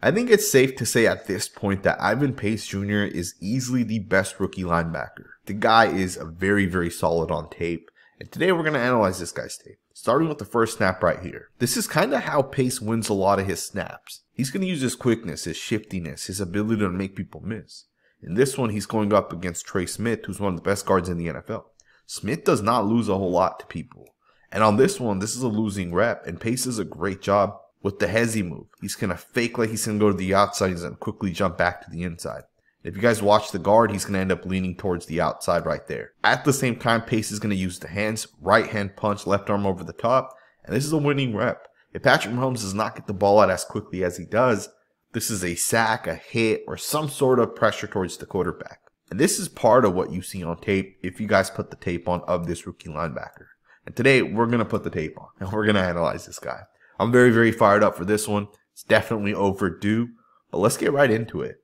I think it's safe to say at this point that Ivan Pace Jr. is easily the best rookie linebacker. The guy is very, very solid on tape. And today we're going to analyze this guy's tape, starting with the first snap right here. This is kind of how Pace wins a lot of his snaps. He's going to use his quickness, his shiftiness, his ability to make people miss. In this one, he's going up against Trey Smith, who's one of the best guards in the NFL. Smith does not lose a whole lot to people. And on this one, this is a losing rep, and Pace does a great job with the hezzy move. He's going to fake like he's going to go to the outside, he's going to quickly jump back to the inside. If you guys watch the guard, he's going to end up leaning towards the outside right there. At the same time, Pace is going to use the hands, right hand punch, left arm over the top, and this is a winning rep. If Patrick Mahomes does not get the ball out as quickly as he does, this is a sack, a hit, or some sort of pressure towards the quarterback. And this is part of what you see on tape if you guys put the tape on of this rookie linebacker. And today, we're going to put the tape on, and we're going to analyze this guy. I'm very, very fired up for this one. It's definitely overdue, but let's get right into it.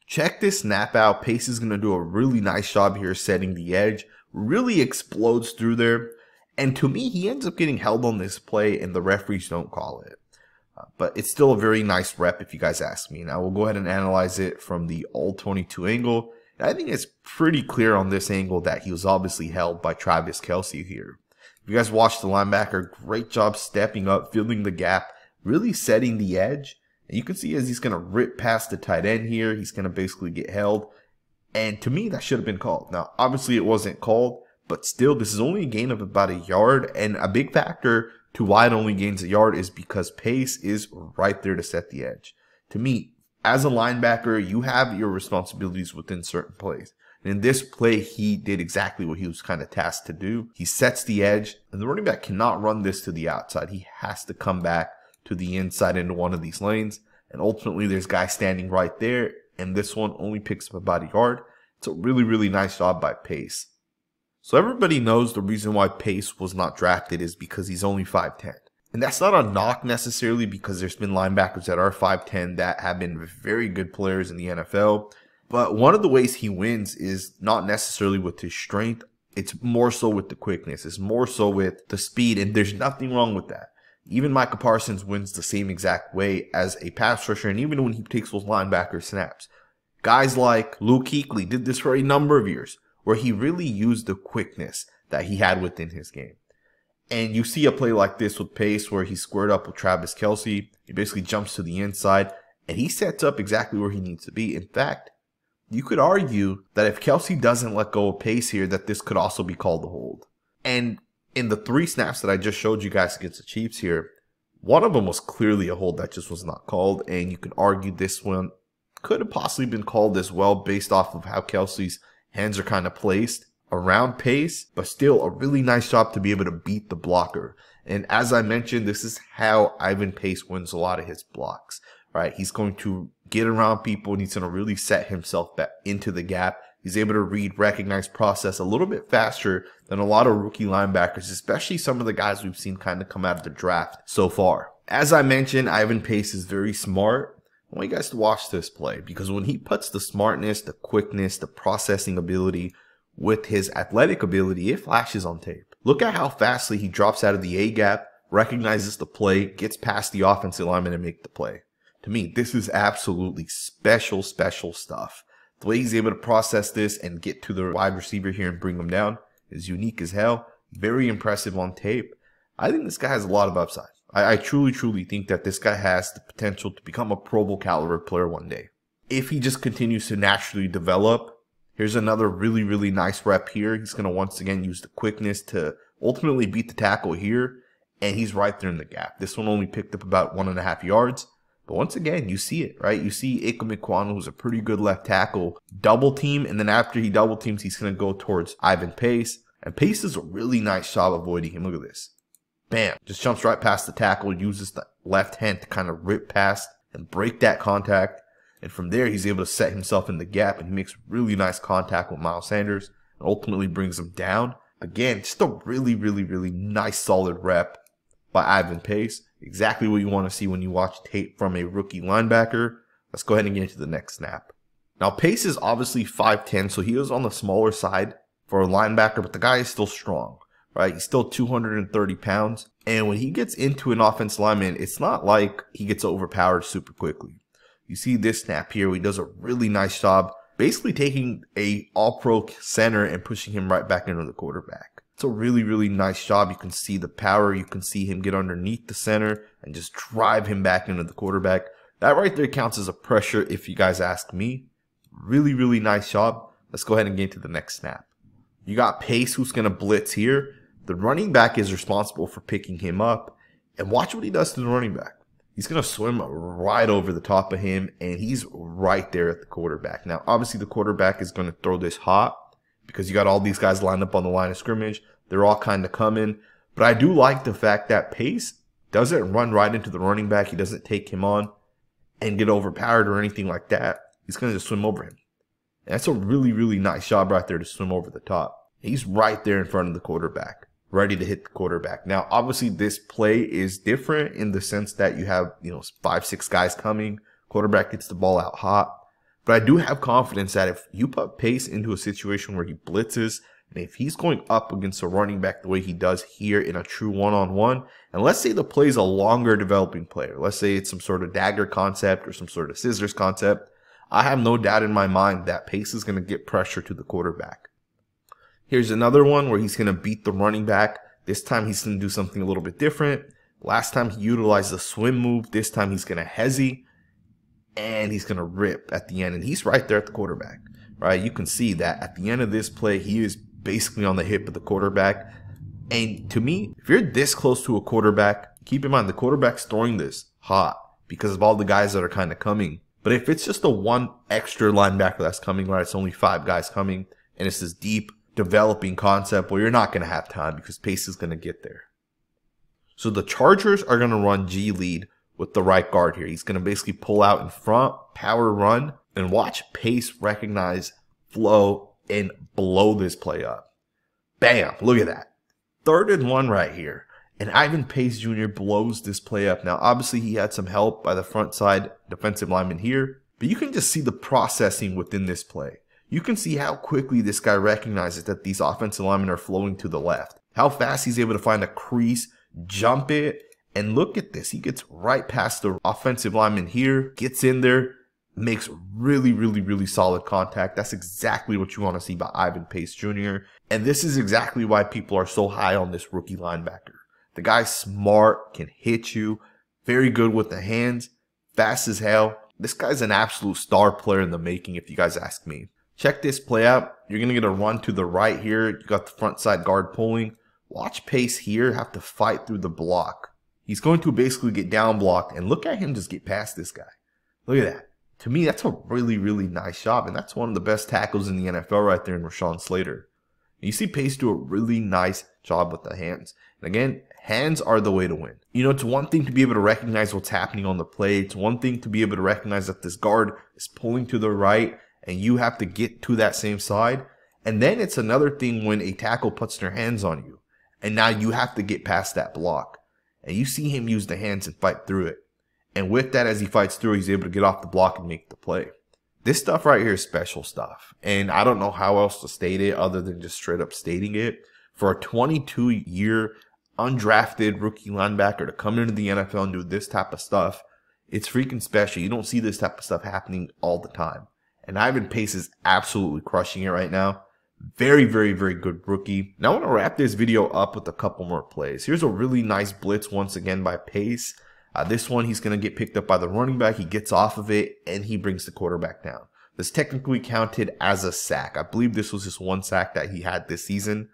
Check this snap out. Pace is going to do a really nice job here setting the edge. Really explodes through there. And to me, he ends up getting held on this play, and the referees don't call it. But it's still a very nice rep if you guys ask me. Now, we'll go ahead and analyze it from the all-22 angle. And I think it's pretty clear on this angle that he was obviously held by Travis Kelce here. If you guys watch the linebacker, great job stepping up, filling the gap, really setting the edge. And you can see as he's going to rip past the tight end here, he's going to basically get held. And to me, that should have been called. Now, obviously it wasn't called, but still, this is only a gain of about a yard. And a big factor to why it only gains a yard is because Pace is right there to set the edge. To me, as a linebacker, you have your responsibilities within certain plays. And in this play, he did exactly what he was kind of tasked to do. He sets the edge, and the running back cannot run this to the outside. He has to come back to the inside into one of these lanes. And ultimately, there's guys standing right there, and this one only picks up about a yard. It's a really, really nice job by Pace. So everybody knows the reason why Pace was not drafted is because he's only 5'10". And that's not a knock necessarily, because there's been linebackers that are 5'10" that have been very good players in the NFL. But one of the ways he wins is not necessarily with his strength. It's more so with the quickness. It's more so with the speed, and there's nothing wrong with that. Even Micah Parsons wins the same exact way as a pass rusher, and even when he takes those linebacker snaps. Guys like Luke Kuechly did this for a number of years, where he really used the quickness that he had within his game. And you see a play like this with Pace where he's squared up with Travis Kelce. He basically jumps to the inside, and he sets up exactly where he needs to be. In fact, you could argue that if Kelce doesn't let go of Pace here, that this could also be called a hold. And in the 3 snaps that I just showed you guys against the Chiefs here, one of them was clearly a hold that just was not called. And you could argue this one could have possibly been called as well based off of how Kelce's hands are kind of placed around Pace. But still, a really nice job to be able to beat the blocker. And as I mentioned, this is how Ivan Pace wins a lot of his blocks. Right, he's going to get around people, and he's going to really set himself back into the gap. He's able to read, recognize, process a little bit faster than a lot of rookie linebackers, especially some of the guys we've seen kind of come out of the draft so far. As I mentioned, Ivan Pace is very smart. I want you guys to watch this play, because when he puts the smartness, the quickness, the processing ability with his athletic ability, it flashes on tape. Look at how fastly he drops out of the A gap, recognizes the play, gets past the offensive lineman and make the play. To me, this is absolutely special stuff. The way he's able to process this and get to the wide receiver here and bring him down is unique as hell. Very impressive on tape. I think this guy has a lot of upside. I truly think that this guy has the potential to become a Pro Bowl caliber player one day. If he just continues to naturally develop, here's another really nice rep here. He's going to once again use the quickness to ultimately beat the tackle here. And he's right there in the gap. This one only picked up about 1.5 yards. But once again, you see it, right? You see Ikem Ekwonu, who's a pretty good left tackle, double team. And then after he double teams, he's going to go towards Ivan Pace. And Pace does a really nice job avoiding him. Look at this. Bam. Just jumps right past the tackle, uses the left hand to kind of rip past and break that contact. And from there, he's able to set himself in the gap. And he makes really nice contact with Miles Sanders and ultimately brings him down. Again, just a really nice solid rep by Ivan Pace. Exactly what you want to see when you watch tape from a rookie linebacker. Let's go ahead and get into the next snap. Now, Pace is obviously 5'10", so he is on the smaller side for a linebacker, but the guy is still strong. right? He's still 230 pounds. And when he gets into an offensive lineman, it's not like he gets overpowered super quickly. You see this snap here where he does a really nice job basically taking a all-pro center and pushing him right back into the quarterback. It's a really, really nice job. You can see the power. You can see him get underneath the center and just drive him back into the quarterback. That right there counts as a pressure if you guys ask me. Really, really nice job. Let's go ahead and get to the next snap. You got Pace who's going to blitz here. The running back is responsible for picking him up. And watch what he does to the running back. He's going to swim right over the top of him, and he's right there at the quarterback. Now, obviously, the quarterback is going to throw this hot because you got all these guys lined up on the line of scrimmage. They're all kind of coming. But I do like the fact that Pace doesn't run right into the running back. He doesn't take him on and get overpowered or anything like that. He's going to just swim over him. And that's a really, really nice job right there to swim over the top. He's right there in front of the quarterback, ready to hit the quarterback. Now, obviously, this play is different in the sense that you have, 5, 6 guys coming. Quarterback gets the ball out hot. But I do have confidence that if you put Pace into a situation where he blitzes, and if he's going up against a running back the way he does here in a true one-on-one, and let's say the play is a longer developing player. Let's say it's some sort of dagger concept or some sort of scissors concept. I have no doubt in my mind that Pace is going to get pressure to the quarterback. Here's another one where he's going to beat the running back. This time he's going to do something a little bit different. Last time he utilized the swim move. This time he's going to hezzy. And he's going to rip at the end. And he's right there at the quarterback. Right? You can see that at the end of this play, he is basically on the hip of the quarterback. And to me, if you're this close to a quarterback, keep in mind the quarterback's throwing this hot because of all the guys that are kind of coming. But if it's just the one extra linebacker that's coming, right? It's only 5 guys coming. And it's this deep developing concept, well, you're not going to have time because Pace is going to get there. So the Chargers are going to run G lead with the right guard here. He's going to basically pull out in front, power run, and watch Pace recognize flow and blow this play up. Bam! Look at that. 3rd and 1 right here. And Ivan Pace Jr. blows this play up. Now, obviously, he had some help by the front side defensive lineman here, but you can just see the processing within this play. You can see how quickly this guy recognizes that these offensive linemen are flowing to the left. How fast he's able to find a crease, jump it, and look at this. He gets right past the offensive lineman here, gets in there, makes really, really, really solid contact. That's exactly what you want to see by Ivan Pace Jr. And this is exactly why people are so high on this rookie linebacker. The guy's smart, can hit you, very good with the hands, fast as hell. This guy's an absolute star player in the making if you guys ask me. Check this play out. You're going to get a run to the right here. You got the front side guard pulling. Watch Pace here have to fight through the block. He's going to basically get down blocked, and look at him just get past this guy. Look at that. To me, that's a really, really nice job, and that's one of the best tackles in the NFL right there in Rashawn Slater. You see Pace do a really nice job with the hands. And again, hands are the way to win. It's one thing to be able to recognize what's happening on the play. It's one thing to be able to recognize that this guard is pulling to the right, and you have to get to that same side. And then it's another thing when a tackle puts their hands on you. And now you have to get past that block. And you see him use the hands and fight through it. And with that, as he fights through, he's able to get off the block and make the play. This stuff right here is special stuff. And I don't know how else to state it other than just straight up stating it. For a 22-year undrafted rookie linebacker to come into the NFL and do this type of stuff, it's freaking special. You don't see this type of stuff happening all the time. And Ivan Pace is absolutely crushing it right now. Very, very, very good rookie. Now I want to wrap this video up with a couple more plays. Here's a really nice blitz once again by Pace. This one, he's going to get picked up by the running back. He gets off of it, and he brings the quarterback down. This technically counted as a sack. I believe this was just 1 sack that he had this season.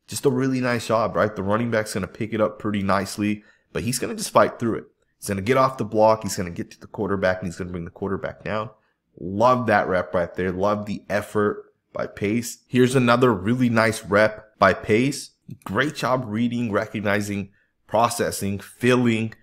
Just a really nice job, right? The running back's going to pick it up pretty nicely, but he's going to just fight through it. He's going to get off the block. He's going to get to the quarterback, and he's going to bring the quarterback down. Love that rep right there. Love the effort by Pace. Here's another really nice rep by Pace. Great job reading, recognizing, processing, filling,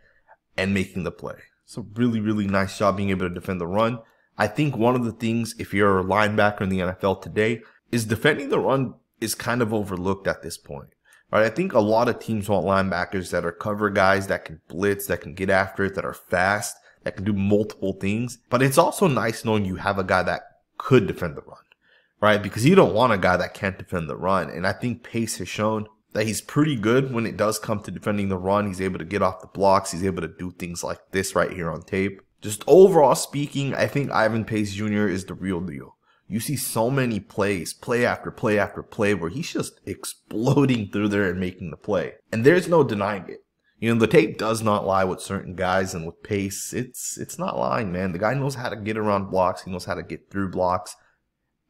and making the play. So really, really nice job being able to defend the run. I think one of the things, if you're a linebacker in the NFL today, is defending the run is kind of overlooked at this point. Right? I think a lot of teams want linebackers that are cover guys, that can blitz, that can get after it, that are fast, that can do multiple things. But it's also nice knowing you have a guy that could defend the run, right? Because you don't want a guy that can't defend the run. And I think Pace has shown that he's pretty good when it does come to defending the run. He's able to get off the blocks. He's able to do things like this right here on tape. Just overall speaking, I think Ivan Pace Jr. is the real deal. You see so many plays, play after play after play, where he's just exploding through there and making the play. And there's no denying it. You know, the tape does not lie with certain guys, and with Pace, it's not lying, man. The guy knows how to get around blocks. He knows how to get through blocks.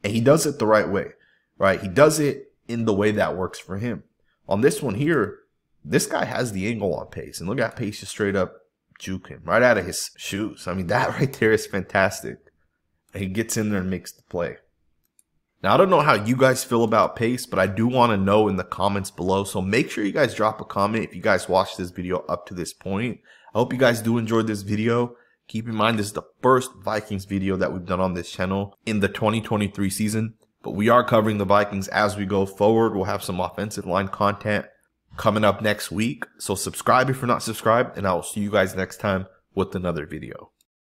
And he does it the right way, right? He does it in the way that works for him. On this one here, this guy has the angle on Pace. And look at Pace just straight up juke him right out of his shoes. I mean, that right there is fantastic. And he gets in there and makes the play. Now, I don't know how you guys feel about Pace, but I do want to know in the comments below. So make sure you guys drop a comment if you guys watched this video up to this point. I hope you guys do enjoy this video. Keep in mind, this is the first Vikings video that we've done on this channel in the 2023 season. But we are covering the Vikings as we go forward. We'll have some offensive line content coming up next week. So subscribe if you're not subscribed, and I will see you guys next time with another video.